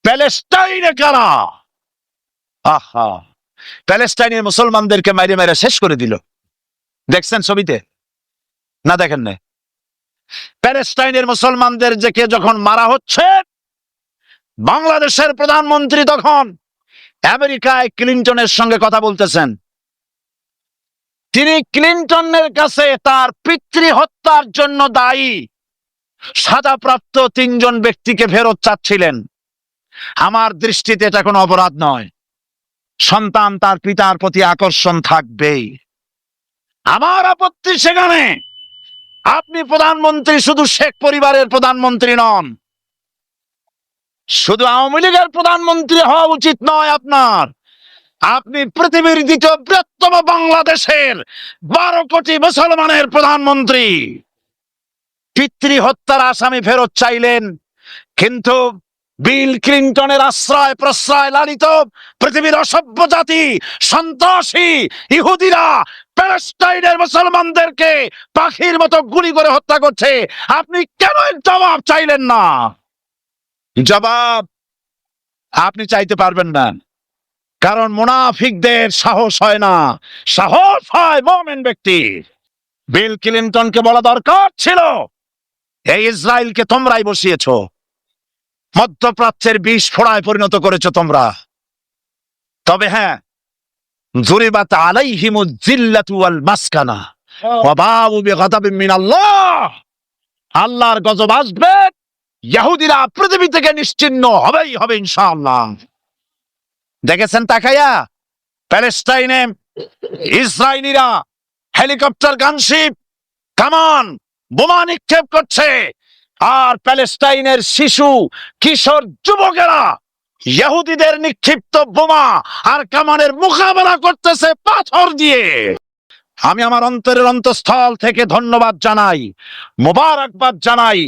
প্যালেস্টাইনে কারা? আহা, প্যালেস্টাইনের মুসলমানদেরকে মাইরে মাইরে শেষ করে দিল। দেখছেন ছবিতে না? দেখেন না? প্যালেস্টাইনের মুসলমানদের যখন মারা হচ্ছে, বাংলাদেশের প্রধানমন্ত্রী তখন আমেরিকায় ক্লিনটনের সঙ্গে কথা বলতেছেন। তিনি ক্লিনটনের কাছে তার পিতৃ হত্যার জন্য দায়ী সাজাপ্রাপ্ত 3 জন ব্যক্তিকে ফেরত চাচ্ছিলেন। আমার দৃষ্টিতে এটা কোনো অপরাধ নয়। সন্তান তার পিতার প্রতি আকর্ষণ থাকবেই। আমার আপত্তি সেখানে আপনি প্রধানমন্ত্রী শুধু শেখ পরিবারের প্রধানমন্ত্রী নন, শুধু আওয়ামী লীগের প্রধানমন্ত্রী হওয়া উচিত নয় আপনার। আপনি পৃথিবীর দ্বিতীয় বৃহত্তম বাংলাদেশের 12 কোটি মুসলমানের প্রধানমন্ত্রী। পিতৃ হত্যার আসামি ফেরত চাইলেন, কিন্তু বিল ক্লিনটনের আশ্রয় প্রশ্রয় লালিত পৃথিবীর অসভ্য জাতি সন্ত্রাসী ইহুদিরা প্যালেস্টাইনের মুসলমানদেরকে পাখির মতো গুলি করে হত্যা করছে। আপনি কেন জবাব চাইলেন না? জবাব আপনি চাইতে পারবেন না, কারণ মুনাফিকদের সাহস হয় না, সাহস হয় মুমিন ব্যক্তির। বিল ক্লিনটনকে বলা দরকার ছিল, এই ইসরায়েলকে তোমরাই বসিয়েছো, মধ্যপ্রাচ্যের বিষ ফোড়ায় পরিণত করেছো তোমরা। তবে হ্যাঁ, যুরিবাত আলাইহিমুজ জিল্লাতু ওয়াল মাসকানা ওয়া বাউ বিগাদাবিন মিনাল্লাহ। আল্লাহর গজব আসবে, ইহুদিরা পৃথিবী থেকে নিশ্চিহ্ন হবেই হবে ইনশাআল্লাহ। দেখেছেন তাকায়া প্যালেস্টাইনে ইসরায়েলিরা হেলিকপ্টার, গানশিপ, কামান, বোমা নিক্ষেপ করছে, আর প্যালেস্টাইনের শিশু কিশোর যুবকেরা ইহুদিদের নিক্ষিপ্ত বোমা আর কামানের মোকাবেলা করতেছে পাথর দিয়ে। আমি আমার অন্তরের অন্তঃস্থল থেকে ধন্যবাদ জানাই, মোবারকবাদ জানাই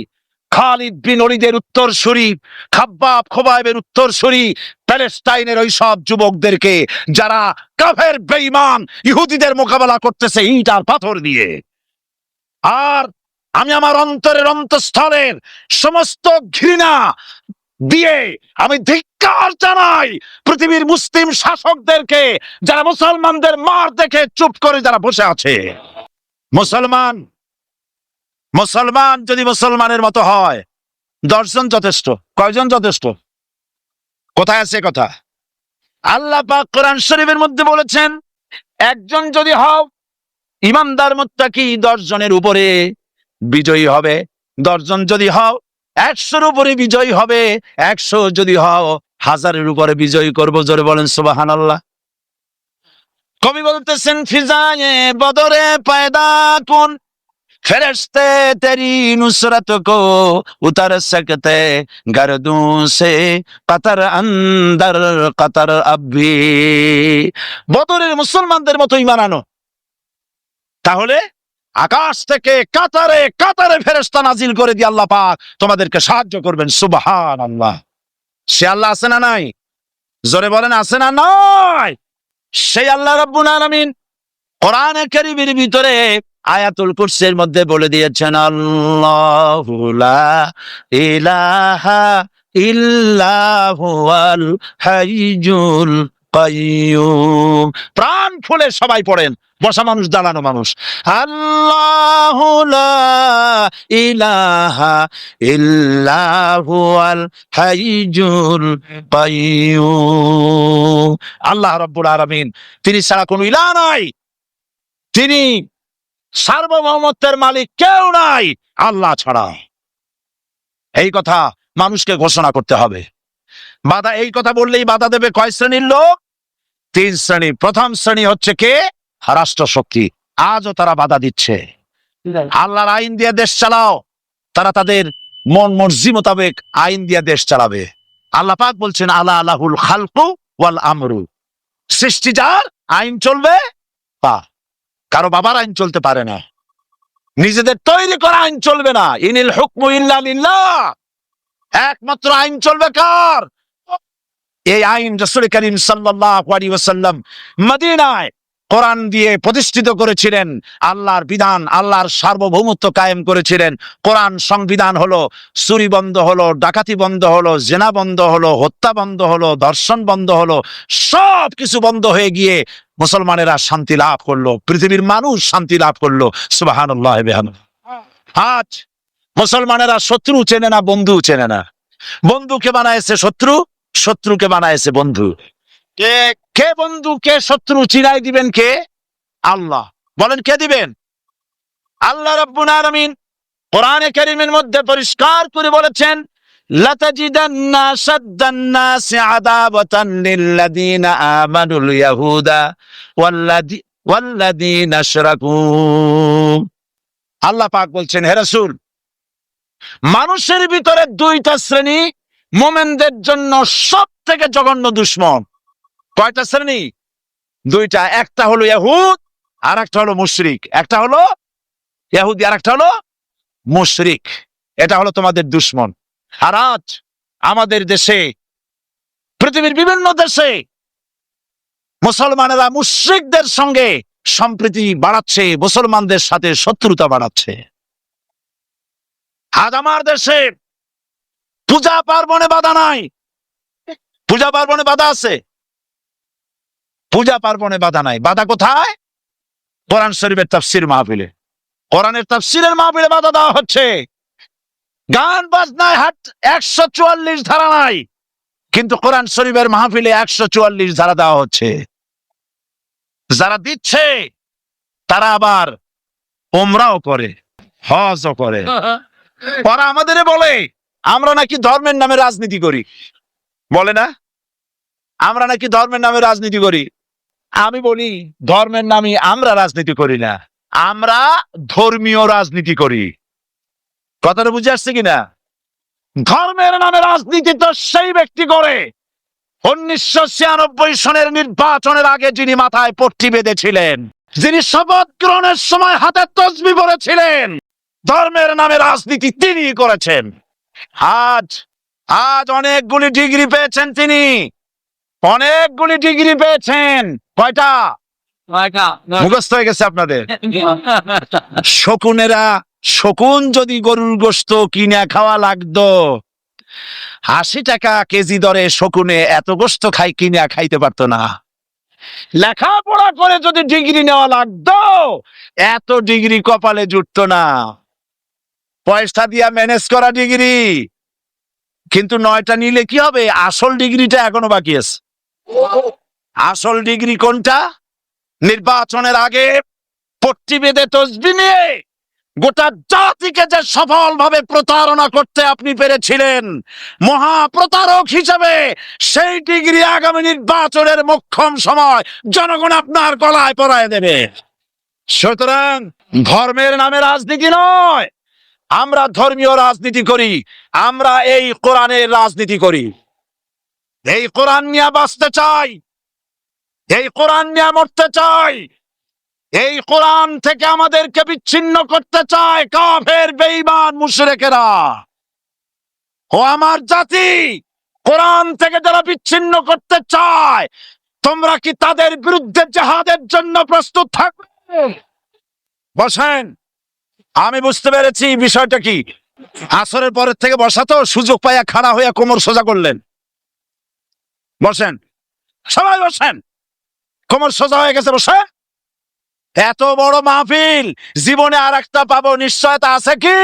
খালিদ বিন ওলীদের উত্তরসূরি, খাব্বাব খোবাইবের উত্তরসূরি প্যালেস্টাইনের ওই সব যুবকদেরকে যারা কাফের বেঈমান ইহুদিদের মোকাবেলা করতেছে ইট আর পাথর দিয়ে। আর আমি আমার অন্তরের অন্তঃস্থলের সমস্ত ঘৃণা দিয়ে আমি ধিক্কার জানাই পৃথিবীর মুসলিম শাসকদেরকে, যারা মুসলমানদের মার দেখে চুপ করে যারা বসে আছে। মুসলমান যদি মুসলমানের মতো হয়, 10 জন যথেষ্ট। কয়জন যথেষ্ট? কোথায় আছে কথা? আল্লাহ পাক কোরআন শরীফের মধ্যে বলেছেন, একজন যদি হও ইমানদার মুত্তাকি 10 জনের উপরে বিজয়ী হবে। 10 জন যদি হও 100-র উপরে বিজয়ী হবে। 100 যদি হও 1000-এর উপরে বিজয়ী করবো। জোরে বলেন সুবহানাল্লাহ। কবি বলতেছেন, ফিজায়ে বদরে পয়দা কুন ফেরেশতে তেরি নুসরত কো উতার সকতে গর্দুঁ সে কতর আন্দর কতর আবি। বদরের মুসলমানদের মতো ঈমান আনো, তাহলে আকাশ থেকে কাতারে কাতারে ফেরেশতা নাজিল করে দিয়ে আল্লাহ পাক তোমাদেরকে সাহায্য করবেন। সুবহানাল্লাহ। সে আল্লাহ আছে না নাই? জোরে বলেন আছে না নাই? সেই আল্লাহ রাব্বুল আলামিন কোরআনে কারীমের ভিতরে আয়াতুল কুরসির মধ্যে বলে দিয়েছেন, আল্লাহু লা ইলাহা ইল্লা হুয়াল হাইয়ুল কাইয়্যুম। প্রাণ খুলে সবাই পড়েন, বসা মানুষ, দাঁড়ানো মানুষ। আল্লাহু লা ইলাহা ইল্লা হুয়াল হাইয়ুল কাইয়্যুম। আল্লাহ রাব্বুল আলামিন, তিনি ছাড়া কোনো ইলাহ নাই, তিনি সার্বভৌমত্বের মালিক কেউ নাই আল্লাহ ছাড়া। এই কথা মানুষকে ঘোষণা করতে হবে। বাধা, এই কথা বললেই বাধা দেবে কয় শ্রেণীর লোক? 3 শ্রেণী। প্রথম শ্রেণী হচ্ছে কে? রাষ্ট্রশক্তি। আজও তারা বাধা দিচ্ছে। আল্লাহর আইন দিয়ে দেশ চালাও, তারা তাদের মন মর্জি মোতাবেক আইন দিয়ে দেশ চালাবে। আল্লাহ পাক বলছেন, আলা আলাহুল খালকু ওয়াল আমরু। সৃষ্টি যার, আইন চলবে তা। কারো বাবার আইন চলতে পারে না, নিজেদের তৈরি করা আইন চলবে না। ইনিল হুকমু ইল্লা লিল্লাহ। একমাত্র আইন চলবে কার? এই আইন রাসূল করিম সাল্লাল্লাহু আলাইহি ওয়াসাল্লাম মদিনায় কোরআন দিয়ে প্রতিষ্ঠিত করেছিলেন, আল্লাহর বিধান, আল্লাহর সার্বভৌমত্ব কায়েম করেছিলেন। কোরআন সংবিধান হলো, চুরি বন্ধ হলো, ডাকাতি বন্ধ হলো, জেনা বন্ধ হলো, হত্যা বন্ধ হলো, ধর্ষণ বন্ধ হলো, সব কিছু বন্ধ হয়ে গিয়ে মুসলমানেরা শান্তি লাভ করলো, পৃথিবীর মানুষ শান্তি লাভ করলো। সুবহানাল্লাহ বিহামদিহি। আজ মুসলমানেরা শত্রু চেনে না, বন্ধু চেনে না। বন্ধুকে বানাইছে শত্রু, শত্রুকে বানাইছে বন্ধু। কে কে বন্ধু কে শত্রু চিনাই দিবেন কে? আল্লাহ। বলেন কে দিবেন? আল্লাহ রাব্বুল আলামিন কোরআনে কারীমের মধ্যে পরিষ্কার করে বলেছেন, লাতাজিদান্না আশাদ্দান নাসি আদাওয়াতান লিল্লাযীনা আমানুল ইয়াহুদা ওয়াল্লাযীনা আশরাকু। আল্লাহ পাক বলছেন, হে রাসূল, মানুষের ভিতরে দুইটা শ্রেণী মুমিনদের জন্য সবথেকে জঘন্য দুশমন। কয়টা শ্রেণী? দুইটা। একটা হলো ইহুদ, আর একটা হলো মুশরিক। একটা হলো ইহুদি, আর একটা হলো মুশরিক। এটা হলো তোমাদের দুশমন। আর আজ আমাদের দেশে, পৃথিবীর বিভিন্ন দেশে মুসলমানেরা মুশরিকদের সঙ্গে সম্প্রীতি বাড়াচ্ছে, মুসলমানদের সাথে শত্রুতা বাড়াচ্ছে। আজ আমার দেশে পূজা পার্বণে বাধা নাই। পূজা পার্বণে বাধা আছে? পূজা পার্বণে বাধা নাই। বাধা কোথায়? কোরআন শরীফের তাফসীর মাহফিলে। কোরআনের তাফসীরের মাহফিলে বাধা দেওয়া হচ্ছে। গান বাজনায় 144 ধারা নাই, কিন্তু কোরআন শরীফের মাহফিলে 144 ধারা দেওয়া হচ্ছে। যারা দিচ্ছে তারা আবার ওমরাও করে, হজও করে। ওরা আমাদের বলে আমরা নাকি ধর্মের নামে রাজনীতি করি। বলে না, আমরা নাকি ধর্মের নামে রাজনীতি করি। আমি বলি, ধর্মের নামে আমরা রাজনীতি করি না, আমরা ধর্মীয় রাজনীতি করি। কথাটা বুঝে আসছে কিনা? ধর্মের নামে রাজনীতি তো সেই ব্যক্তি করে 1996 সনের নির্বাচনের আগে যিনি মাথায় পট্টি বেঁধেছিলেন, যিনি শপথ গ্রহণের সময় হাতে তসবিহ পড়েছিলেন। ধর্মের নামে রাজনীতি তিনি করেছেন। আজ আজ অনেকগুলি ডিগ্রি পেয়েছেন তিনি, অনেকগুলি ডিগ্রি পেয়েছেন। কয়টা? মুখস্থ হয়ে গেছে আপনাদের। শকুনেরা, শকুন যদি গরুর গোশত কিনে খাওয়া লাগতো, 80 টাকা কেজি দরে শকুনে এত গোশত কিনে খাইতে পারতো না। লেখাপড়া করে যদি ডিগ্রি নেওয়া লাগতো, এত ডিগ্রি কপালে জুটতো না। পয়সা দিয়া ম্যানেজ করা ডিগ্রি, কিন্তু 9টা নিলে কি হবে? আসল ডিগ্রিটা এখনো বাকি আছে। আসল ডিগ্রি কোনটা? নির্বাচনের আগে পট্টি বেঁধে তসবিহ নিয়ে গোটা জাতিকে যে সফলভাবে প্রতারণা করতে আপনি পেরেছিলেন মহাপ্রতারক হিসেবে, সেই ডিগ্রি আগামী নির্বাচনের মোক্ষম সময় জনগণ আপনার গলায় পরায় দেবে। সুতরাং ধর্মের নামে রাজনীতি নয়, আমরা ধর্মীয় রাজনীতি করি। আমরা এই কোরআনের রাজনীতি করি। এই কোরআন নিয়ে বাঁচতে চাই, এই কোরআন নিয়ে মরতে চাই। এই কোরআন থেকে আমাদেরকে বিচ্ছিন্ন করতে চায় কাফের, বেঈমান, মুশরিকেরা। ও আমার জাতি, কোরআন থেকে যারা বিচ্ছিন্ন করতে চায়, তোমরা কি তাদের বিরুদ্ধে জিহাদের জন্য প্রস্তুত থাকবে? বসেন, আমি বুঝতে পেরেছি বিষয়টা কি। আসরের পরের থেকে বসা তো, সুযোগ পাইয়া খাড়া হইয়া কোমর সোজা করলেন। বসেন, সবাই বসেন। কোমর সোজা হয়ে গেছে, বসে। এত বড় মাহফিল, জীবনে আর একটা পাবো নিশ্চয়তা আছে কি?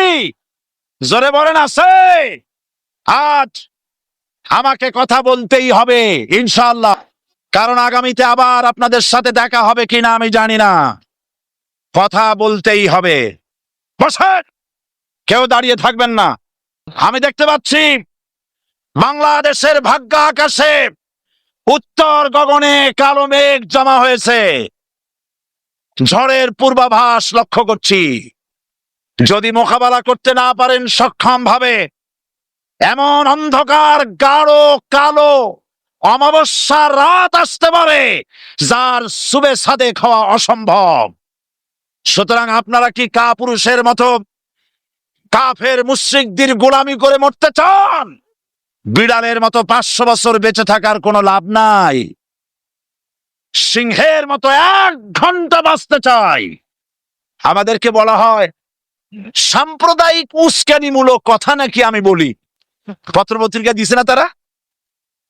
জোরে বলেন, আছে? আজ আমাকে কথা বলতেই হবে ইনশাআল্লাহ, কারণ আগামীতে আবার আপনাদের সাথে দেখা হবে কিনা আমি জানি না। কথা বলতেই হবে। বসেন, কেউ দাঁড়িয়ে থাকবেন না। আমি দেখতে পাচ্ছি বাংলাদেশের ভাগ্য আকাশে উত্তর গগনে কালো মেঘ জমা হয়েছে। ঝড়ের পূর্বাভাস লক্ষ্য করছি। যদি মোকাবেলা করতে না পারেন সক্ষম ভাবে, এমন অন্ধকার গাঢ় কালো অমাবস্যার রাত আসতে পারে যার সুবে সাদে খাওয়া অসম্ভব। সুতরাং আপনারা কি কাপুরুষের মতো কাফের মুশরিকদের গোলামি করে মরতে চান? বিড়ালের মতো 500 বছর বেঁচে থাকার কোনো লাভ নাই। সিংহের মতো 1 ঘন্টা বাঁচতে চাই। আমাদেরকে বলা হয় সাম্প্রদায়িক উস্কানিমূলক কথা নাকি আমি বলি। পত্রপত্রিকা দিছে না তারা,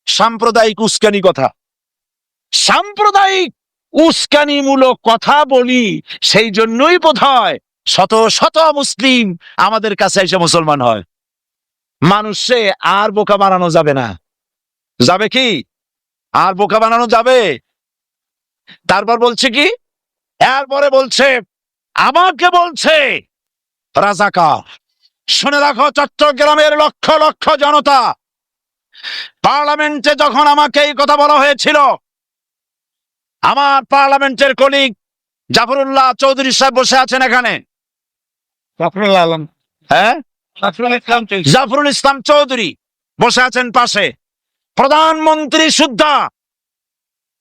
সাম্প্রদায়িক উস্কানি কথা, সাম্প্রদায়িক উস্কানিমূলক কথা বলি। সেই জন্যই বোধহয় শত শত মুসলিম আমাদের কাছে এসে মুসলমান হয়। মানুষে আর বোকা বানানো যাবে না। যাবে কি? আর বোকা বানানো যাবে? তারপর বলছে কি, এরপরে বলছে, আমাকে বলছে রাজাকার। শুনে রাখো চট্টগ্রামের লক্ষ লক্ষ জনতা, পার্লামেন্টে যখন আমাকে এই কথা বলা হয়েছিল, আমার পার্লামেন্টের কলিগ জাফরুল্লাহ চৌধুরী সাহেব বসে আছেন এখানে। জাফরুল আলম, হ্যাঁ, জাফরুল ইসলাম চৌধুরী বসে আছেন পাশে। প্রধানমন্ত্রী সুদ্ধা,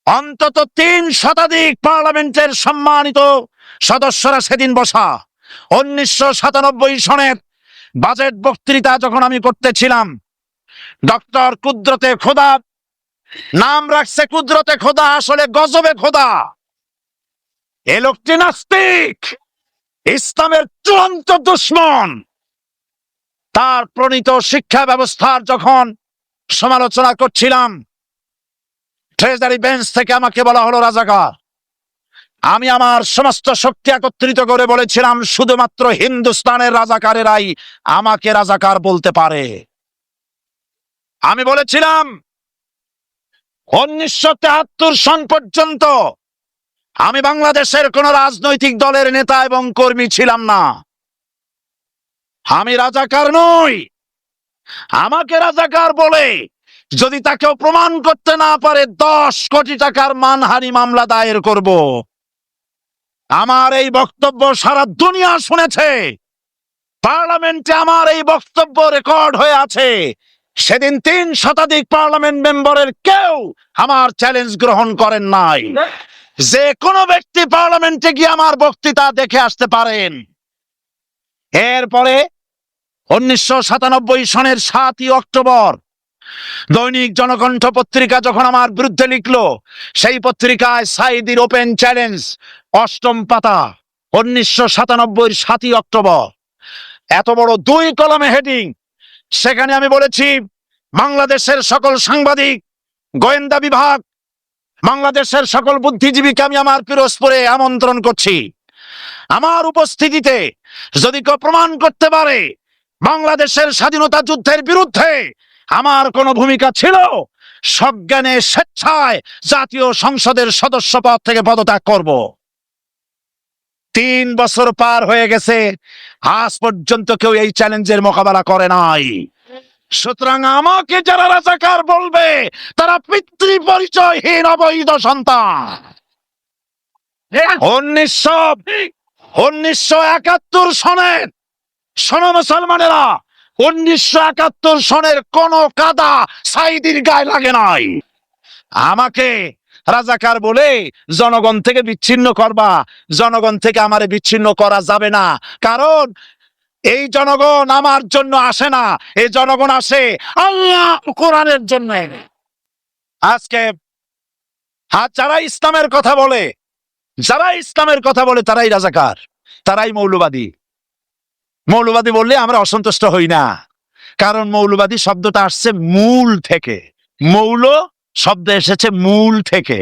অন্তত 3 শতাধিক পার্লামেন্টের সম্মানিত সদস্যরা সেদিন বসা। 1997 সনের বাজেট বক্তৃতা যখন আমি করতেছিলাম, ডক্টর কুদরতে খোদা, নাম রাখছে কুদরতে খোদা, আসলে গজবে খোদা। এ লোকটি নাস্তিক, ইসলামের চূড়ান্ত দুশ্মন। তার প্রণীত শিক্ষা ব্যবস্থার যখন সমালোচনা করছিলাম, ট্রেজারি বেঞ্চ থেকে আমাকে বলা হলো রাজাকার। আমি আমার সমস্ত শক্তি একত্রিত করে বলেছিলাম, শুধুমাত্র হিন্দুস্তানের রাজাকারেরাই আমাকে রাজাকার বলতে পারে। আমি বলেছিলাম 1973 সন পর্যন্ত আমি বাংলাদেশের কোন রাজনৈতিক দলের নেতা এবং কর্মী ছিলাম না। আমি রাজাকার নই। আমাকে রাজাকার বলে যদি তাকেও প্রমাণ করতে না পারে, 10 কোটি টাকার মানহানি মামলা দায়ের করব। আমার এই বক্তব্য সারা দুনিয়া শুনেছে। পার্লামেন্টে আমার এই বক্তব্য রেকর্ড হয়ে আছে। সেদিন 3 শতাধিক পার্লামেন্ট মেম্বারের কেউ আমার চ্যালেঞ্জ গ্রহণ করেন নাই। যে কোনো ব্যক্তি পার্লামেন্টে গিয়ে আমার বক্তৃতা দেখে আসতে পারেন। এরপরে 1997 সনের 7ই অক্টোবর দৈনিক জনকণ্ঠ পত্রিকা যখন আমার বিরুদ্ধে লিখলো, সেই পত্রিকায় সাইদির ওপেন চ্যালেঞ্জ 8ম পাতা, 1997 7ই অক্টোবর, এত বড় 2 কলমে হেডিং। সেখানে আমি বলেছি, বাংলাদেশের সকল সাংবাদিক, গোয়েন্দা বিভাগ, বাংলাদেশের সকল বুদ্ধিজীবীকে আমি আমার পিরোজপুরে আমন্ত্রণ করছি। আমার উপস্থিতিতে যদি কেউ প্রমাণ করতে পারে বাংলাদেশের স্বাধীনতা যুদ্ধের বিরুদ্ধে আমার কোনো ভূমিকা ছিল, সজ্ঞানে স্বেচ্ছায় জাতীয় সংসদের সদস্য পদ থেকে পদত্যাগ করব। 3 বছর পার হয়ে গেছে, আজ পর্যন্ত কেউ এই চ্যালেঞ্জের মোকাবেলা করে নাই। সুতরাং আমাকে যারা রাজাকার বলবে, তারা পিতৃ পরিচয়হীন অবৈধ সন্তান। 1971 সনের, শোনো মুসলমানেরা, 1971 সনের কোন কাদা সাইদির গায়ে লাগে নাই। আমাকে রাজাকার বলে জনগণ থেকে বিচ্ছিন্ন করবা, জনগণ থেকে আমারে বিচ্ছিন্ন করা যাবে না। কারণ এই জনগণ আমার জন্য আসে না, এই জনগণ আসে আল্লাহ কোরআনের জন্য। আজকে যারা ইসলামের কথা বলে, যারা ইসলামের কথা বলে, তারাই রাজাকার, তারাই মৌলবাদী। মৌলবাদী বললে আমরা অসন্তুষ্ট হই না, কারণ মৌলবাদী শব্দটা আসছে মূল থেকে। মৌল শব্দ এসেছে মূল থেকে।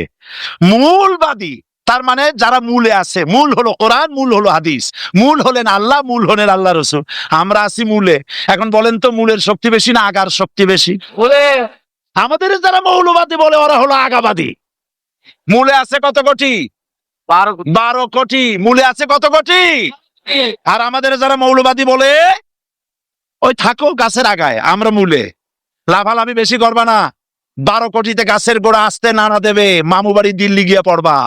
মূলবাদী তার মানে যারা মূলে আছে। মূল হলো কোরআন, মূল হলো হাদিস, মূল হলেন আল্লাহ, মূল হলেন আল্লাহ রসুল। আমরা আছি মূলে। এখন বলেন তো, মূলের শক্তি বেশি না আগার শক্তি বেশি? আমাদের যারা মৌলবাদী বলে, ওরা হলো আগাবাদী। মূলে আছে কত কোটি? 12 কোটি। মূলে আছে কত কোটি? আর আমাদের যারা মৌলবাদী বলে, ওই থাকো গাছের আগায়, আমরা মূলে। লাভালাভি বেশি করবা না, 12 কোটিতে গাছের গোড়া আসতে নানা দেবে, মামু বাড়ি দিল্লি গিয়ে পড়বা,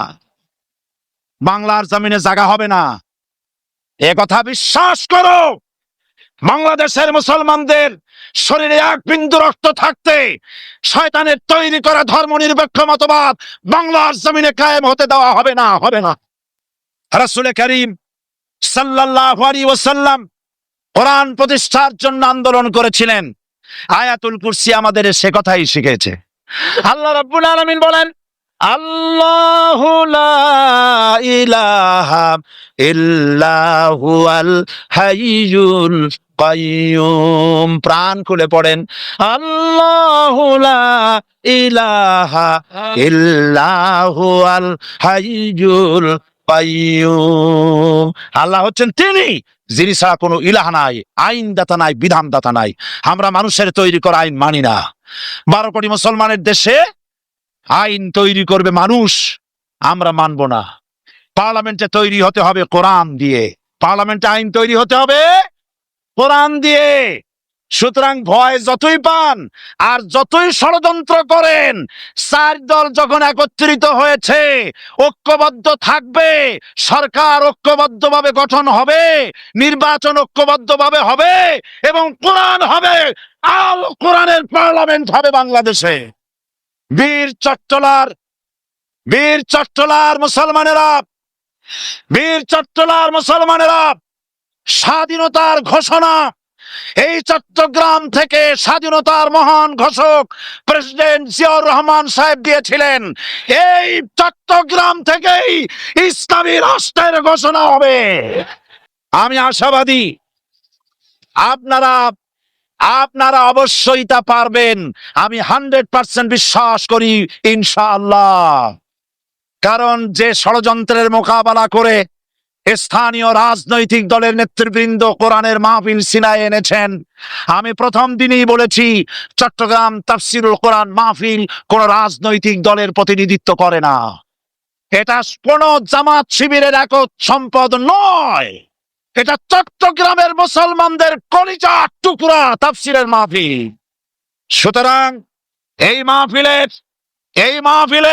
বাংলার জমিনে জায়গা হবে না। এ কথা বিশ্বাস করো। বাংলাদেশের মুসলমানদের শরীরে 1 বিন্দু রক্ত থাকতে শয়তানের তৈরি করা ধর্মনিরপেক্ষ মতবাদ বাংলার জমিনে কায়েম হতে দেওয়া হবে না, হবে না। রাসূল করিম সাল্লাল্লাহু আলাইহি ওয়াসাল্লাম কোরআন প্রতিষ্ঠার জন্য আন্দোলন করেছিলেন। আয়াতুল কুরসি আমাদের সে কথাই শিখেছে। আল্লাহ রাব্বুল আলামিন বলেন, আল্লাহু লা ইলাহা ইল্লাহু আল হাইয়ুল কাইয়ুম। প্রাণ খুলে পড়েন, আল্লাহু লা ইলাহা ইল্লাহু আল হাইয়ুল কাইয়ুম। আল্লাহ হচ্ছেন তিনি যিনি ছাড়া কোনো ইলাহ নাই, আইনদাতা নাই, বিধানদাতা নাই। আমরা মানুষের তৈরি করা আইন মানি না। 12 কোটি মুসলমানের দেশে আইন তৈরি করবে মানুষ, আমরা মানব না। পার্লামেন্টে তৈরি হতে হবে কোরআন দিয়ে, পার্লামেন্টে আইন তৈরি হতে হবে কোরআন দিয়ে। সুতরাং ভয় যতই পান আর যতই ষড়যন্ত্র করেন, 4 দল যখন একত্রিত হয়েছে, ঐক্যবদ্ধ থাকবে, সরকার ঐক্যবদ্ধভাবে গঠন হবে, নির্বাচন ঐক্যবদ্ধভাবে হবে এবং কোরআন হবে, আল কোরআনের পার্লামেন্ট হবে বাংলাদেশে। বীর চট্টলার মুসলমানেরা, বীর চট্টলার মুসলমানেরা, স্বাধীনতার ঘোষণা এই চট্টগ্রাম থেকে স্বাধীনতার মহান ঘোষক প্রেসিডেন্ট জিয়াউর রহমান সাহেব দিয়েছিলেন। এই চট্টগ্রাম থেকেই ইসলামী রাষ্ট্রের ঘোষণা হবে। আমি আশাবাদী আপনারা অবশ্যই তা পারবেন। আমি 100% বিশ্বাস করি ইনশাআল্লাহ। কারণ যে ষড়যন্ত্রের মোকাবেলা করে স্থানীয় রাজনৈতিক দলের নেতৃবৃন্দ কোরআনের মাহফিল সিনায় এনেছেন, আমি প্রথম দিনেই বলেছি চট্টগ্রাম তাফসিরুল কোরআন মাহফিল কোন রাজনৈতিক দলের প্রতিনিধিত্ব করে না। এটা কোন জামাত শিবিরের একক সম্পদ নয়, এটা চট্টগ্রামের মুসলমানদের কলিজার টুকরা তাফসিরের মাহফিল। সুতরাং এই মাহফিল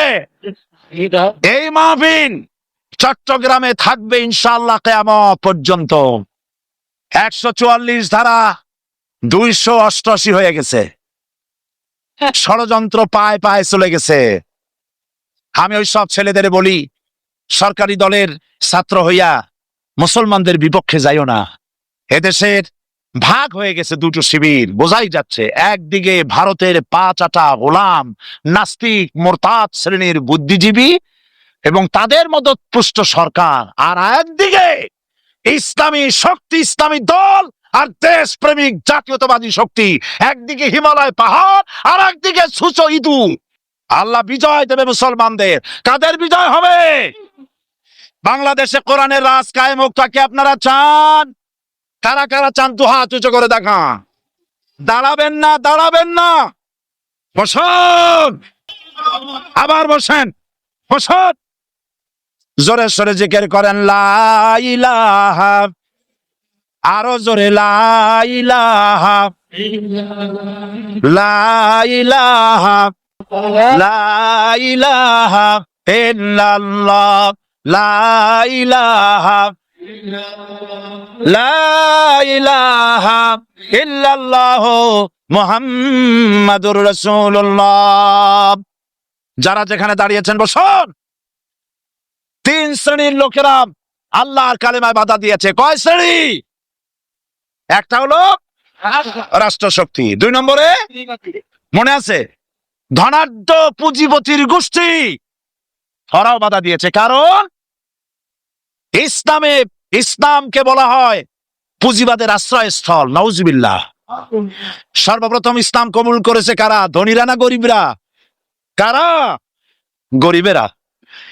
চট্টগ্রামে থাকবে ইনশাআল্লাহ কিয়ামত পর্যন্ত। 144 ধারা 288 হয়ে গেছে, ষড়যন্ত্র পায় পায় চলে গেছে। আমি ওই সব ছেলেদের বলি, সরকারি দলের ছাত্র হইয়া মুসলমানদের বিপক্ষে যাইও না। এদেশের ভাগ হয়ে গেছে দুটো শিবির, বোঝাই যাচ্ছে। একদিকে ভারতের পাঁচাটা গোলাম নাস্তিক মোরতাদ শ্রেণীর বুদ্ধিজীবী এবং তাদের মদতপুষ্ট সরকার, আর একদিকে ইসলামী শক্তি, ইসলামী দল আর দেশপ্রেমিক জাতীয়তাবাদী শক্তি। একদিকে হিমালয় পাহাড় আর একদিকে সুচো ইদু। আল্লাহ বিজয় দেবে মুসলমানদের। কাদের বিজয় হবে? বাংলাদেশে কোরআনের রাজ কায়েম হোক, তাকে আপনারা চান? কারা কারা চান? তো হাত উঁচু করে দেখা। দাঁড়াবেন না, বসুন, আবার বসেন, বসুন। জোরে সরে জিকির করেন লা ইলাহা, আরো জোরে লা ইলাহা, লা ইলাহা, লা ইলাহা ইল্লাল্লাহ, লা ইলাহা, লা ইলাহা ইল্লাল্লাহ মুহাম্মাদুর রাসূলুল্লাহ। যারা যেখানে দাঁড়িয়েছেন বসুন। 3 শ্রেণীর লোকেরা আল্লাহর কালেমায় বাধা দিয়েছে। কয় শ্রেণী? একটা হলো রাষ্ট্রশক্তি, 2 নম্বরে মনে আছে ধনাঢ্য পুঁজিপতির গোষ্ঠী, ওরাও বাধা দিয়েছে। কারণ ইসলামকে বলা হয় পুঁজিবাদের আশ্রয়স্থল। নাউজুবিল্লাহ। সর্বপ্রথম ইসলাম কবুল করেছে কারা? ধনীরা না গরিবরা? কারা? গরিবেরা।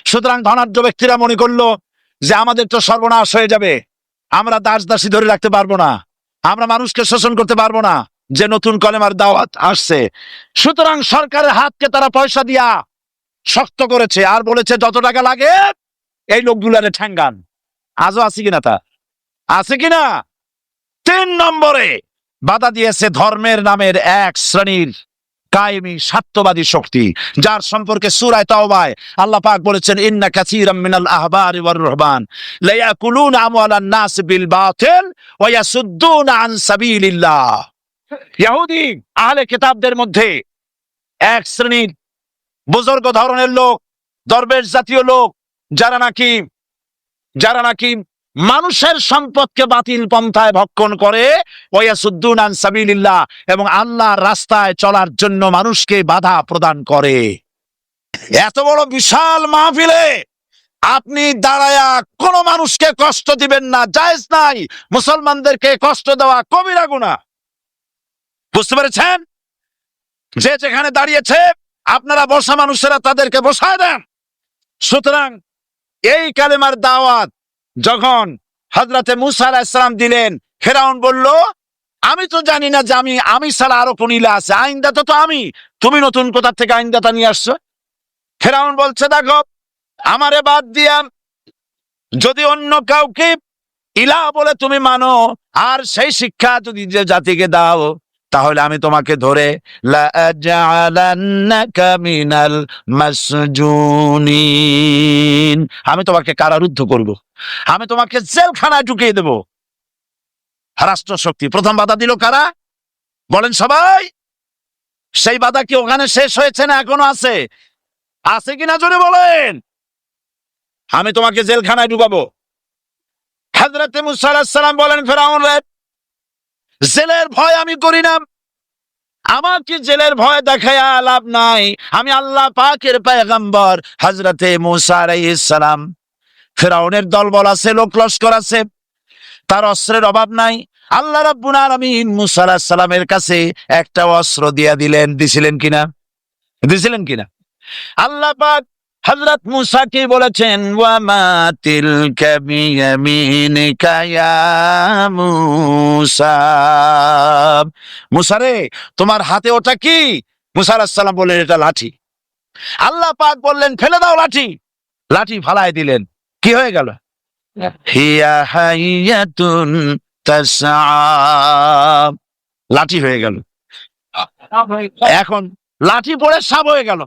সুতরাং ধনাঢ্য ব্যক্তিরা মনে করলো যে আমাদের তো সর্বনাশ হয়ে যাবে, আমরা দাসী ধরে রাখতে পারবো না, আমরা মানুষকে শোষণ করতে পারবো না, যে নতুন কলেমার দাওয়াত আসছে। সুতরাং সরকারের হাতকে তারা পয়সা দিয়া শক্ত করেছে আর বলেছে যত টাকা লাগে এই লোকগুলারে ঠ্যাঙ্গান। আজও আছে কিনা? তা আছে কিনা? 3 নম্বরে বাধা দিয়েছে ধর্মের নামের এক শ্রেণীর কায়েমি স্বার্থবাদী শক্তি, যার সম্পর্কে সূরা তাওবায় আল্লাহ পাক বলেছেন ইন্না কাসীরাম মিনাল আহবারি ওয়ার রুহবান লা ইয়াকুলুনা আমওয়ালান নাস বিল বাতিল ওয়া ইয়াসুদ্দুনা আন সাবিলিল্লাহ। ইহুদি আহলে কিতাবদের মধ্যে এক শ্রেণীর বুজুর্গ ধরনের লোক, দরবেশ জাতীয় লোক, যারা নাকি মানুষের সম্পদকে বাতিল পন্থায় ভক্ষণ করে, ওয়াসুদ্দুন আন সাবিলিল্লাহ, এবং আল্লাহর রাস্তায় চলার জন্য মানুষকে বাধা প্রদান করে। এত বড় বিশাল মাহফিলে আপনি দাঁড়ায়া কোন মানুষকে কষ্ট দিবেন না, জায়েজ নাই। মুসলমানদেরকে কষ্ট দেওয়া কবিরা গুনাহ। বুঝতে পেরেছেন? যে যেখানে দাঁড়িয়েছে আপনারা বসা মানুষেরা তাদেরকে বসায় দেন। সুতরাং এই কালেমার দাওয়াত যখন হযরতে মূসা আলাইহিস সালাম দিলেন, ফিরআউন বলল, আমি তো জানি না যে আমি ছাড়া আরো কোন ইলাহ আছে, আইনদাতা তো আমি, তুমি নতুন কোথা থেকে আইনদাতা নিয়ে আসছো? ফিরআউন বলছে, দেখো, আমারে বাদ দিয়া যদি অন্য কাউকে ইলাহ বলে তুমি মানো আর সেই শিক্ষা যদি যে জাতিকে দাও, তাহলে আমি তোমাকে ধরে লাআজআলান্নাকা মিনাল মাসজুনিন, আমি তোমাকে কারারুদ্ধ করব, আমি তোমাকে জেলখানায় ঢুকিয়ে দেব। রাষ্ট্রশক্তি প্রথম বাধা দিল কারা? বলেন সবাই। সেই বাধা কি ওখানে শেষ হয়েছে না এখনো আছে? আছে কিনা জোরে বলেন। আমি তোমাকে জেলখানায় ঢুকাবো। হযরতে মূসা আলাইহিস সালাম বলেন, ফিরআউন রে, জেলের ভয় আমি করি না, আমাকে জেলের ভয় দেখায়া লাভ নাই। আমি আল্লাহ পাকের পয়গম্বর হযরতে মূসা আলাইহিস সালাম। ফিরআউনের দলবল আছে, লোক লস্কর আছে, তার অস্ত্রের অভাব নাই। আল্লাহ রাব্বুল আলামিন মূসা আলাইহিস সালামের কাছে একটা অস্ত্র দিয়া দিলেন। দিছিলেন কিনা? আল্লাহ পাক হযরত মূসাকে বলেছেন, ওয়া মা তিলকা বিয়ামিনিকা ইয়া মূসা। মূসা রে, তোমার হাতে ওটা কি? মূসা আলাইহিস সালাম বললেন, এটা লাঠি। আল্লাহ পাক বললেন, ফেলে দাও লাঠি। লাঠি ফালায় দিলেন। কি হয়ে গেল? হিয়া হাইয়াতুন তাসআ, লাঠি হয়ে গেল। এখন লাঠি পড়ে সাপ হয়ে গেল।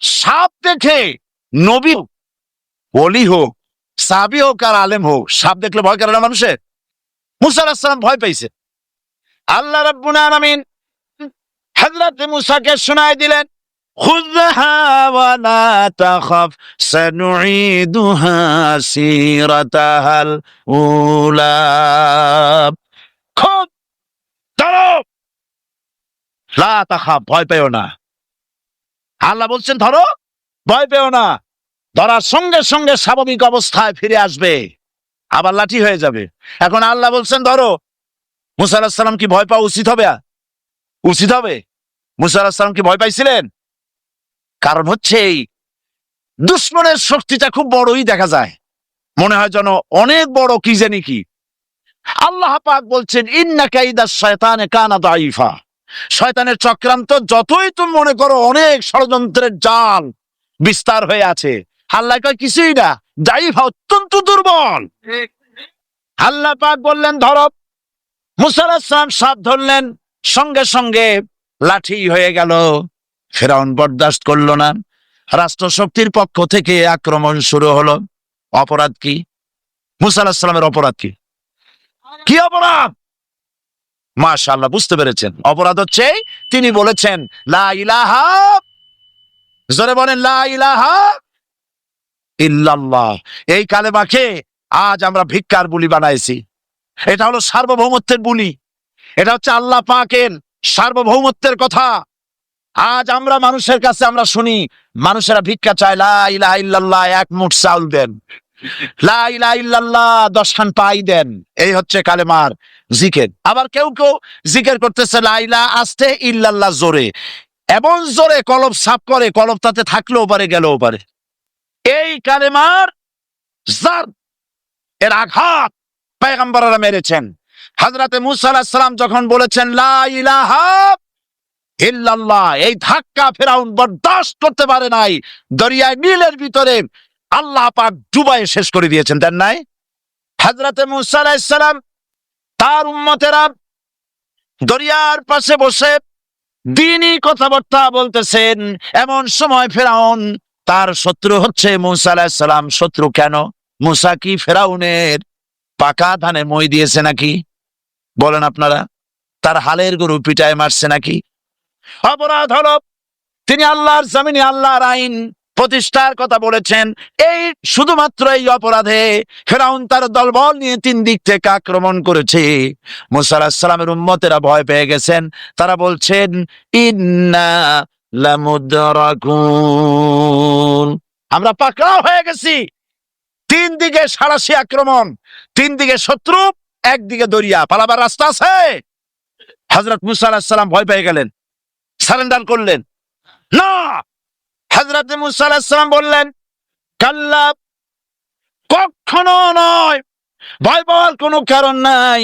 সাপ দেখে নবী হোক, ওলি হোক, সাহাবী হোক আর আলেম হোক, সাপ দেখলে ভয় করে না মানুষের? মূসা আলাইহিস সালাম ভয় পাইছে। আল্লাহ রাব্বুল আলামিন হযরত মূসাকে শোনায় দিলেন, খুযহা ওয়া লা তাখাফ সানুঈদুহা সিরাতাহাল উলা। খুব ধরো, লা তাখাফ, ভয় পেও না। আল্লাহ বলছেন ধরো, ভয় পেও না। ধরার সঙ্গে সঙ্গে স্বাভাবিক অবস্থায় ফিরে আসবে, আবার লাঠি হয়ে যাবে। এখন আল্লাহ বলছেন ধরো। মূসা আলাইহিস সালাম কি ভয় পাওয়া উচিত হবে? মূসা আলাইহিস সালাম কি ভয় পাইছিলেন? কারণ হচ্ছে এই দুশমনের শক্তিটা খুব বড়ই দেখা যায়, মনে হয় যেন অনেক বড়, কি জানি কি। আল্লাহ পাক বলছেন, ইন্না কাইদাশ শায়তানে কানা দাঈফা, শয়তানের চক্রান্ত যতই তুমি মনে করো অনেক ষড়যন্ত্রের জাল বিস্তার হয়ে আছে, আল্লাহ কয় কিছুই না, দাঈফা, অত্যন্ত দুর্বল। আল্লাহ পাক বললেন ধরো। মূসা আলাইহিস সালাম সাপ ধরলেন, সঙ্গে সঙ্গে লাঠি হয়ে গেল। ফিরআউন বরদাস্ত করলো না। রাষ্ট্রশক্তির পক্ষ থেকে আক্রমণ শুরু হলো। অপরাধ কি? মূসা আলাইহিস সালামের অপরাধ কি? কি অপরাধ? মাশাআল্লাহ, বুঝতে পেরেছেন। অপরাধ হচ্ছে তিনি বলেছেন লা ইলাহা, জোরে বলেন, লা ইলাহা ইল্লাল্লাহ। এই কালেমাকে আজ আমরা ভিক্ষার বুলি বানাইছি। এটা হলো সার্বভৌমত্বের বুলি, এটা হচ্ছে আল্লাহ পাকের সার্বভৌমত্বের কথা। আজ আমরা মানুষের কাছে আমরা শুনি, মানুষেরা ভিক্ষা চায়, লা ইলাহা ইল্লাল্লাহ, এক মুঠ চাউল দেন, লা ইলাহা ইল্লাল্লাহ 10 খান পাই দেন। এই হচ্ছে কালেমার জিকির। আবার কেউ কেউ জিকির করতেছে লা ইলাহা আস্তে, ইল্লাল্লাহ জোরে, এমন জোরে কলব সাফ করে, কলব তাতে থাকলেও পারে গেলেও পারে। এই কালেমার জার, এর আঘাত পয়গম্বররা মেরেছেন। হযরতে মূসা আলাইহিস সালাম যখন বলেছেন লা ইলাহা ইল্লাল্লাহ, এই ধাক্কা ফিরআউন বরদাস্ত করতে পারে নাই। দরিয়ায় নীলের ভিতরে আল্লাহ পাক ডুবাইয়ে শেষ করে দিয়েছেন, দেন নাই? হযরতে মূসা আলাইহিস সালাম তার উম্মতেরা দরিয়ার পাশে বসে দ্বীনি কথাবার্তা বলতেছেন। এমন সময় ফিরআউন, তার শত্রু হচ্ছে মূসা আলাইহিস সালাম। শত্রু কেন? মূসা কি ফিরআউনের পাকা ধানে মই দিয়েছে নাকি? বলেন আপনারা। তার হালের গরু পিটায় মারছে নাকি? অপরাধ হলো তিনি আল্লাহর জমিনে আল্লাহর আইন প্রতিষ্ঠার কথা বলেছেন। এই শুধুমাত্র এই অপরাধে ফিরআউন তার দলবল নিয়ে 3 দিক থেকে আক্রমণ করেছে। মূসা আলাইহিস সালামের উম্মতেরা ভয় পেয়ে গেছেন। তারা বলছেন, ইন্না লামুদরাকুন। আমরা পাকড়াও হয়ে গেছি। তিন দিকে সাঁড়াশি আক্রমণ, তিন দিকে শত্রু, একদিকে দরিয়া, পালাবার রাস্তা আছে? হযরত মুসা আলাইহিস সালাম ভয় পেয়ে গেলেন, সারেন্ডার করলেন না। হযরত মুসা আলাইহিস সালাম বললেন, কাল্লা, কখনো নয়, ভয় পাওয়ার কোনো কারণ নাই।